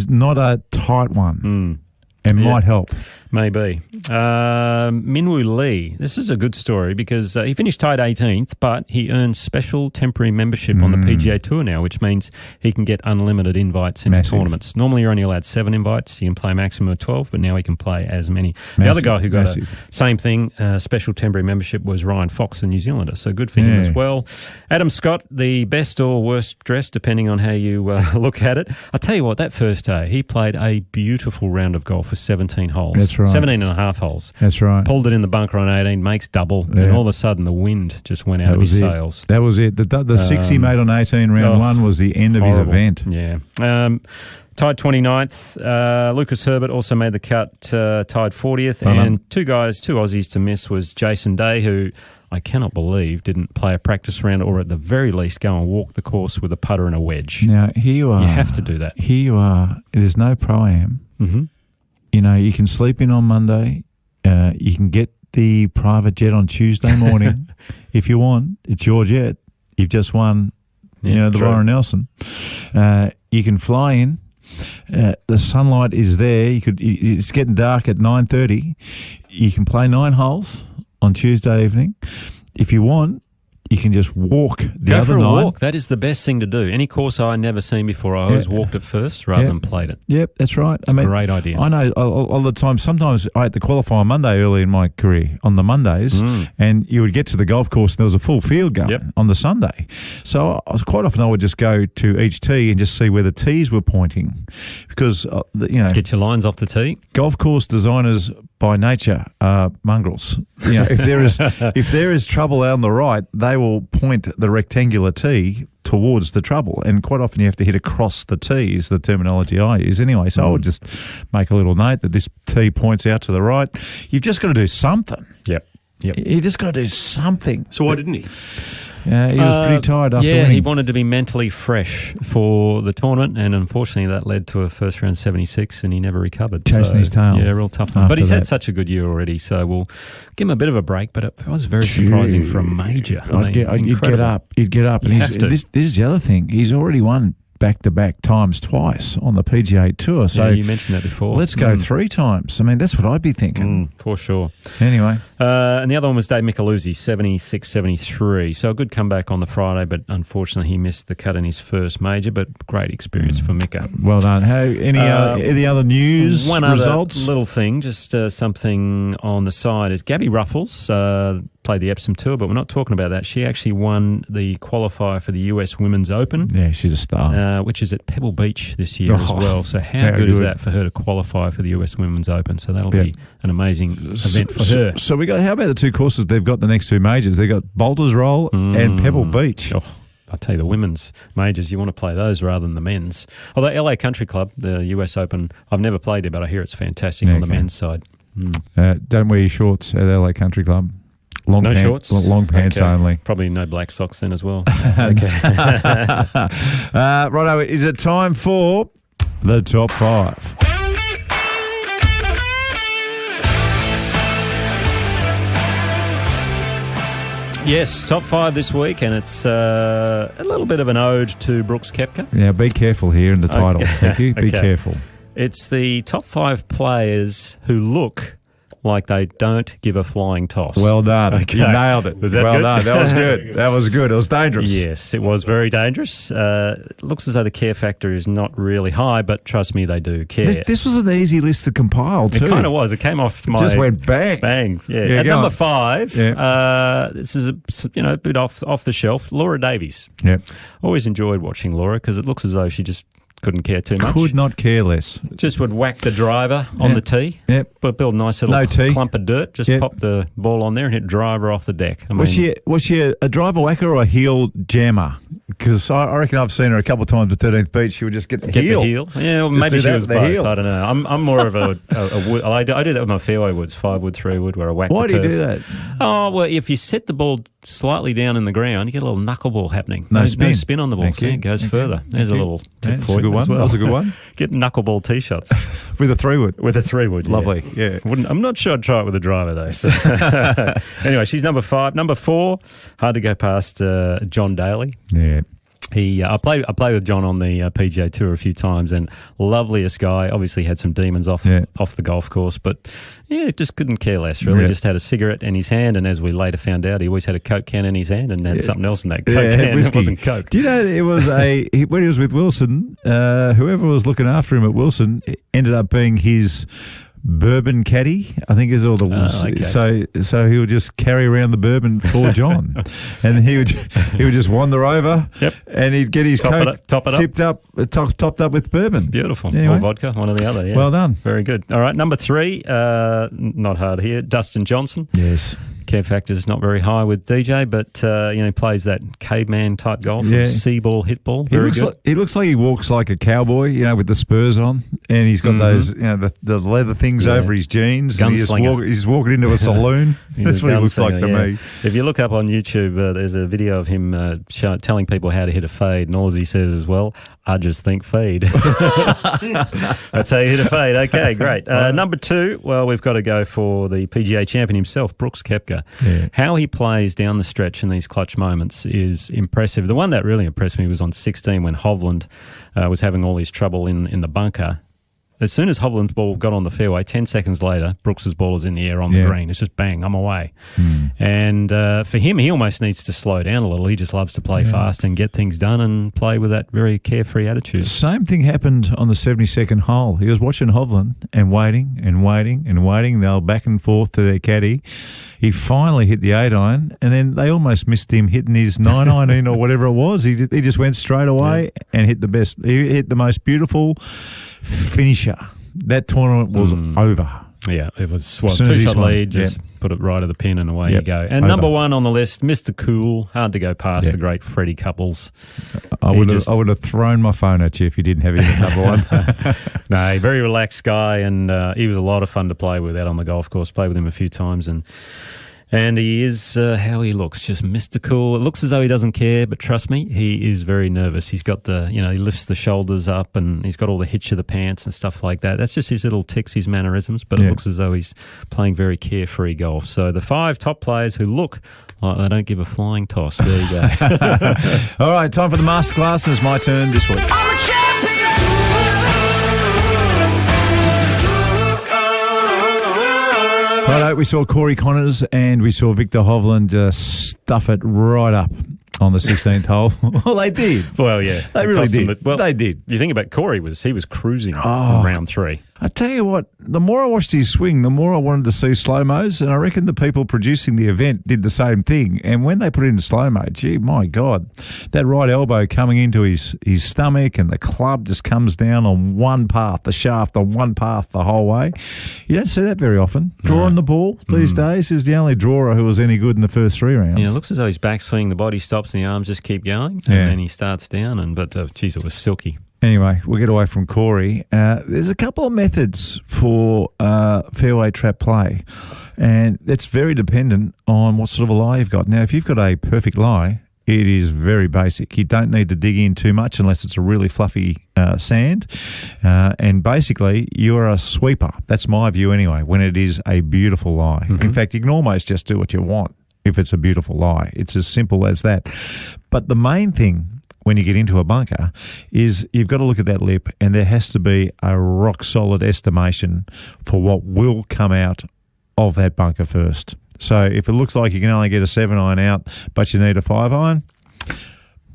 S2: not a tight one. And might help.
S3: Maybe. Minwoo Lee, this is a good story because he finished tied 18th, but he earned special temporary membership on the PGA Tour now, which means he can get unlimited invites into tournaments. Normally you're only allowed 7 invites. You can play a maximum of 12, but now he can play as many. The other guy who got same thing, special temporary membership, was Ryan Fox, the New Zealander, so good for him as well. Adam Scott, the best or worst dressed, depending on how you look at it. I'll tell you what, that first day, he played a beautiful round of golf for 17 holes.
S2: That's right.
S3: 17 and a half holes.
S2: That's right.
S3: Pulled it in the bunker on 18, makes double, and all of a sudden the wind just went out of his sails.
S2: That was it. The 6 he made on 18 round 1 was the end of his event.
S3: Yeah. Tied 29th. Lucas Herbert also made the cut, tied 40th. And two Aussies to miss was Jason Day, who I cannot believe didn't play a practice round or at the very least go and walk the course with a putter and a wedge.
S2: Now, here you are.
S3: You have to do that.
S2: Here you are. There's no pro-am.
S3: Mm-hmm.
S2: You know, you can sleep in on Monday. You can get the private jet on Tuesday morning if you want. It's your jet. You've just won, the Byron Nelson. You can fly in. The sunlight is there. It's getting dark at 9:30. You can play 9 holes on Tuesday evening. If you want, you can just walk the other 9. Go for a walk.
S3: That is the best thing to do. Any course I'd never seen before, I always walked it first rather than played it.
S2: Yep, that's right.
S3: It's a great idea.
S2: I know all the time. Sometimes I had to qualify on Monday early in my career, on the Mondays, and you would get to the golf course and there was a full field going on the Sunday. So quite often I would just go to each tee and just see where the tees were pointing because,
S3: get your lines off the tee.
S2: Golf course designers by nature are mongrels. If there is trouble out on the right, they will point the rectangular tee towards the trouble, and quite often you have to hit across the tee is the terminology I use anyway. So I would just make a little note that this tee points out to the right. You've just got to do something.
S3: Yep.
S2: You just got to do something.
S6: So why didn't he?
S2: He was pretty tired after winning.
S3: He wanted to be mentally fresh for the tournament, and unfortunately that led to a first round 76, and he never recovered.
S2: Chasing his tail.
S3: Yeah, real tough one. But he's had such a good year already, so we'll give him a bit of a break, but it was very surprising for a major.
S2: You'd get up. And this is the other thing. He's already won back-to-back times twice on the PGA Tour. So
S3: you mentioned that before.
S2: Let's go 3 times. I mean, that's what I'd be thinking.
S3: For sure.
S2: Anyway.
S3: And the other one was Dave Micheluzzi, 76-73. So a good comeback on the Friday, but unfortunately he missed the cut in his first major, but great experience for Mika.
S2: Well done. Any other news,
S3: one
S2: results?
S3: Other little thing, just something on the side, is Gabby Ruffles played the Epsom Tour, but we're not talking about that. She actually won the qualifier for the US Women's Open.
S2: Yeah, she's a star.
S3: Which is at Pebble Beach this year as well. So how good is that for her to qualify for the US Women's Open? So that'll be an amazing event for her.
S2: So how about the 2 courses they've got the next 2 majors? They've got Bolter's Roll and Pebble Beach.
S3: Oh, I'll tell you, the women's majors, you want to play those rather than the men's. Although LA Country Club, the US Open, I've never played there, but I hear it's fantastic on the men's side.
S2: Don't wear your shorts at LA Country Club.
S3: Shorts?
S2: Long pants only.
S3: Probably no black socks then as well.
S2: Righto, is it time for the top 5?
S3: Yes, top 5 this week, and it's a little bit of an ode to Brooks Koepka.
S2: Now, be careful here in the title.
S3: Okay.
S2: Thank you. Be
S3: Okay.
S2: careful.
S3: It's the top 5 players who look like they don't give a flying toss.
S2: Well done.
S3: Okay.
S2: You nailed it.
S3: Was that
S2: well
S3: good?
S2: done. That was good. That was good. It was dangerous.
S3: Yes, it was very dangerous. It looks as though the care factor is not really high, but trust me, they do care.
S2: This was an easy list to compile, too.
S3: It kind of was. It came off my...
S2: Just went bang.
S3: Bang. Yeah.
S2: Yeah,
S3: At
S2: go
S3: number
S2: on.
S3: 5, this is a bit off the shelf. Laura Davies.
S2: Yep.
S3: Always enjoyed watching Laura because it looks as though she just couldn't care too much.
S2: Could not care less.
S3: Just would whack the driver on the tee.
S2: Yep.
S3: But build a nice little
S2: No tee.
S3: clump of dirt. Just
S2: Yep.
S3: pop the ball on there and hit driver off the deck.
S2: Was she a driver whacker or a heel jammer? Because I reckon I've seen her a couple of times at 13th Beach. She would just get the heel.
S3: The heel. Yeah, well,
S2: Just
S3: maybe
S2: do
S3: she
S2: that
S3: was
S2: with the
S3: both.
S2: heel.
S3: I don't know. I'm more of a wood. I do that with my fairway woods, 5 wood, 3 wood, where I whack
S2: Why
S3: the
S2: do you
S3: turf.
S2: do that?
S3: Oh, well, if you set the ball slightly down in the ground, you get a little knuckleball happening.
S2: No
S3: No
S2: spin.
S3: spin on the ball.
S2: Thank
S3: See,
S2: you.
S3: it goes
S2: Thank you.
S3: further. There's a
S2: Thank you.
S3: little
S2: Yeah,
S3: tip
S2: it's
S3: for
S2: a
S3: you
S2: good one.
S3: as well.
S2: That was a good one.
S3: Get knuckleball tee shots
S2: With a 3-wood.
S3: with a 3 wood.
S2: Lovely, yeah.
S3: I'm not sure I'd try it with a driver though. So. Anyway, she's number 5. Number 4, hard to go past John Daly.
S2: Yeah.
S3: I played with John on the PGA Tour a few times, and loveliest guy. Obviously had some demons off the golf course, but yeah, just couldn't care less. Really,
S2: Yeah.
S3: just had a cigarette in his hand, and as we later found out, he always had a Coke can in his hand and had something else in that Coke can.
S2: Whiskey.
S3: It wasn't Coke.
S2: Do you know it was when he was with Wilson, whoever was looking after him at Wilson ended up being his bourbon caddy, I think is all the
S3: okay.
S2: So he would just carry around the bourbon for John, and he would just wander over, and he'd get his Coke
S3: top it up.
S2: topped up with bourbon.
S3: Beautiful.
S2: Anyway.
S3: Or vodka, one or the other. Yeah.
S2: Well done.
S3: Very good. All right, number 3, not hard here. Dustin Johnson.
S2: Yes.
S3: Care factor's not very high with DJ, but he plays that caveman type golf,
S2: Yeah.
S3: see ball, hit ball.
S2: He
S3: Very
S2: looks,
S3: good.
S2: like, he looks like he walks like a cowboy, with the spurs on, and he's got those, the leather things over his jeans. And he's walking into a saloon. That's what he looks like to me.
S3: If you look up on YouTube, there's a video of him telling people how to hit a fade, and all he says as well, I just think fade. That's how you hit a fade. Okay, great. Number 2, well, we've got to go for the PGA champion himself, Brooks Koepka.
S2: Yeah.
S3: How he plays down the stretch in these clutch moments is impressive. The one that really impressed me was on 16 when Hovland was having all his trouble in the bunker. As soon as Hovland's ball got on the fairway, 10 seconds later, Brooks's ball is in the air on the green. It's just bang, I'm away. And for him, he almost needs to slow down a little. He just loves to play fast and get things done and play with that very carefree attitude.
S2: Same thing happened on the 72nd hole. He was watching Hovland and waiting and waiting and waiting. They were back and forth to their caddy. He finally hit the 8-iron, and then they almost missed him hitting his 9-iron in or whatever it was. He just went straight away and hit the best. He hit the most beautiful finisher. That tournament was over.
S3: Yeah, it was
S2: As soon as he
S3: 2-shot
S2: swung,
S3: lead, just put it right at the pin and away you go. And
S2: over.
S3: number 1 on the list, Mr. Cool, hard to go past the great Freddie Couples.
S2: I would have thrown my phone at you if you didn't have him at number 1.
S3: No, very relaxed guy, and he was a lot of fun to play with out on the golf course. Played with him a few times, and he is how he looks, just Mr. Cool. It looks as though he doesn't care, but trust me, he is very nervous. He's got the, he lifts the shoulders up, and he's got all the hitch of the pants and stuff like that. That's just his little tics, his mannerisms, but it looks as though he's playing very carefree golf. So the 5 top players who look like they don't give a flying toss. There you go.
S2: All right, time for the masterclass, and it's my turn this week. Righto, we saw Corey Connors and we saw Victor Hovland stuff it right up on the 16th hole. Well, they did.
S3: Well, yeah.
S2: They really did. They did.
S3: You think about Corey, he was cruising in round 3.
S2: I tell you what, the more I watched his swing, the more I wanted to see slow-mos, and I reckon the people producing the event did the same thing. And when they put it in slow-mo, gee, my God, that right elbow coming into his stomach and the club just comes down on one path, the shaft on one path the whole way. You don't see that very often. Drawing the ball these days, he was the only drawer who was any good in the first 3 rounds.
S3: Yeah, it looks as though his backswing, the body stops and the arms just keep going, and then he starts down. But geez, it was silky.
S2: Anyway, we'll get away from Corey. There's a couple of methods for fairway trap play, and it's very dependent on what sort of a lie you've got. Now, if you've got a perfect lie, it is very basic. You don't need to dig in too much unless it's a really fluffy sand. And basically, you're a sweeper. That's my view anyway, when it is a beautiful lie. In fact, you can almost just do what you want. if it's a beautiful lie. It's as simple as that. But the main thing when you get into a bunker is you've got to look at that lip, and there has to be a rock-solid estimation for what will come out of that bunker first. So if it looks like you can only get a 7-iron out, but you need a 5-iron,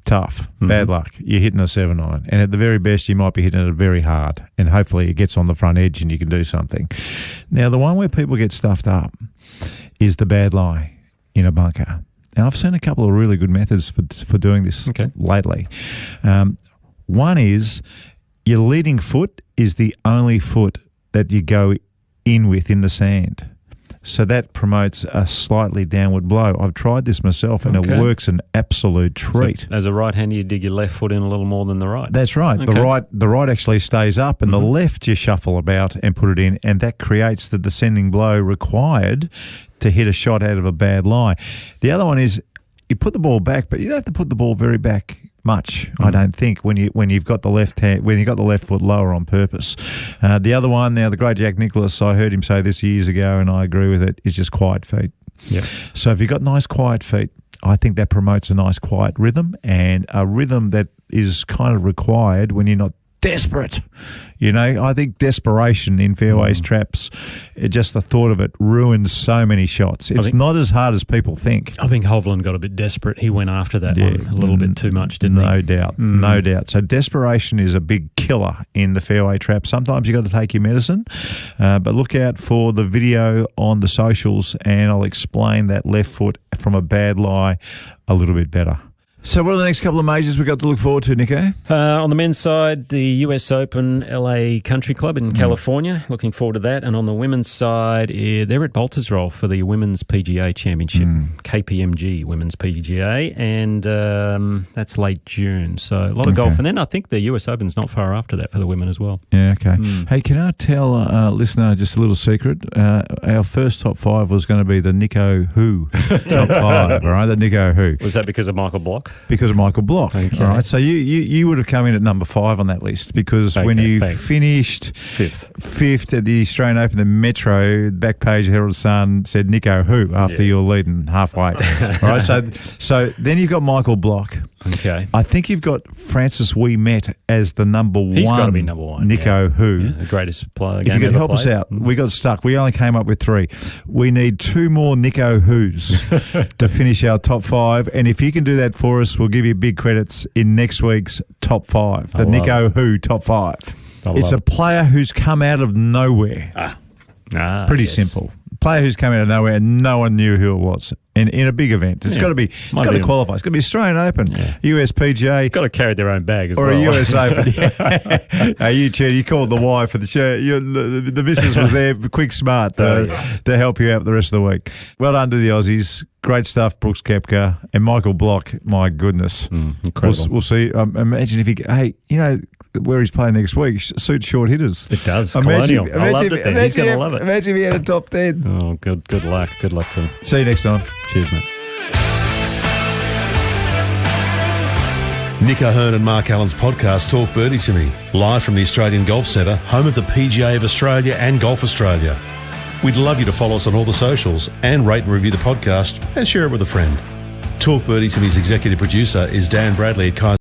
S2: tough. Bad luck. You're hitting a 7-iron. And at the very best, you might be hitting it very hard. And hopefully it gets on the front edge and you can do something. Now, the one where people get stuffed up is the bad lie in a bunker. Now, I've seen a couple of really good methods for doing this lately. One is your leading foot is the only foot that you go in with in the sand. So that promotes a slightly downward blow. I've tried this myself, and it works an absolute treat.
S3: So as a right-hander, you dig your left foot in a little more than the right.
S2: That's right. Okay. The right actually stays up, and the left you shuffle about and put it in, and that creates the descending blow required to hit a shot out of a bad lie. The other one is you put the ball back, but you don't have to put the ball very back much, I don't think, when you've got the left foot lower on purpose. The other one, now the great Jack Nicklaus, I heard him say this years ago, and I agree with it, is just quiet feet.
S3: Yep.
S2: So if you've got nice quiet feet, I think that promotes a nice quiet rhythm, and a rhythm that is kind of required when you're not desperate. You know, I think desperation in fairways traps, just the thought of it ruins so many shots. It's not as hard as people think.
S3: I think Hovland got a bit desperate. He went after that one a little bit too much, didn't he?
S2: No doubt. No doubt. So desperation is a big killer in the fairway trap. Sometimes you got to take your medicine, but look out for the video on the socials, and I'll explain that left foot from a bad lie a little bit better. So what are the next couple of majors we've got to look forward to, Nico?
S3: On the men's side, the US Open LA Country Club in California. Looking forward to that. And on the women's side, they're at Baltusrol for the Women's PGA Championship, KPMG Women's PGA, and that's late June. So a lot of golf. And then I think the US Open's not far after that for the women as well.
S2: Yeah, okay. Hey, can I tell a listener just a little secret? Our first top 5 was going to be the Nico Who top 5, all right? The Nico Who.
S3: Was that because of Michael Block?
S2: Because of Michael Block. Okay. All right. So you would have come in at number 5 on that list, because when you finished fifth at the Australian Open, the Metro back page of Herald Sun said Nico Who after you're leading halfway. All right. So then you've got Michael Block.
S3: Okay.
S2: I think you've got Francis Ouimet as the number 1.
S3: He's got to be number 1.
S2: Nico Who.
S3: Yeah, the greatest player.
S2: If you could help us out, we got stuck. We only came up with 3. We need 2 more Nico Who's to finish our top 5. And if you can do that for us, we'll give you big credits in next week's top 5. The Nico Who top 5. It's a player who's come out of nowhere. Pretty simple. Player who's come out of nowhere and no one knew who it was. In a big event, it's got to be. It's got to qualify. It's got to be Australian Open, US PGA,
S3: got to carry their own bag as
S2: or
S3: well,
S2: a US Open. You Chad, you called the wife for the show. The missus was there, quick, smart to help you out the rest of the week. Well done to the Aussies. Great stuff, Brooks Koepka and Michael Block. My goodness,
S3: incredible.
S2: We'll see. Imagine if where he's playing next week suits short hitters.
S3: It does. Colonial. I loved it then. He's going to love it.
S2: Imagine if he had a top 10.
S3: Oh, good luck. Good luck to him.
S2: See you next time.
S3: Cheers, mate.
S1: Nick O'Hearn and Mark Allen's podcast Talk Birdie to Me, live from the Australian Golf Centre, home of the PGA of Australia and Golf Australia. We'd love you to follow us on all the socials and rate and review the podcast and share it with a friend. Talk Birdie to Me's executive producer is Dan Bradley at Kaiser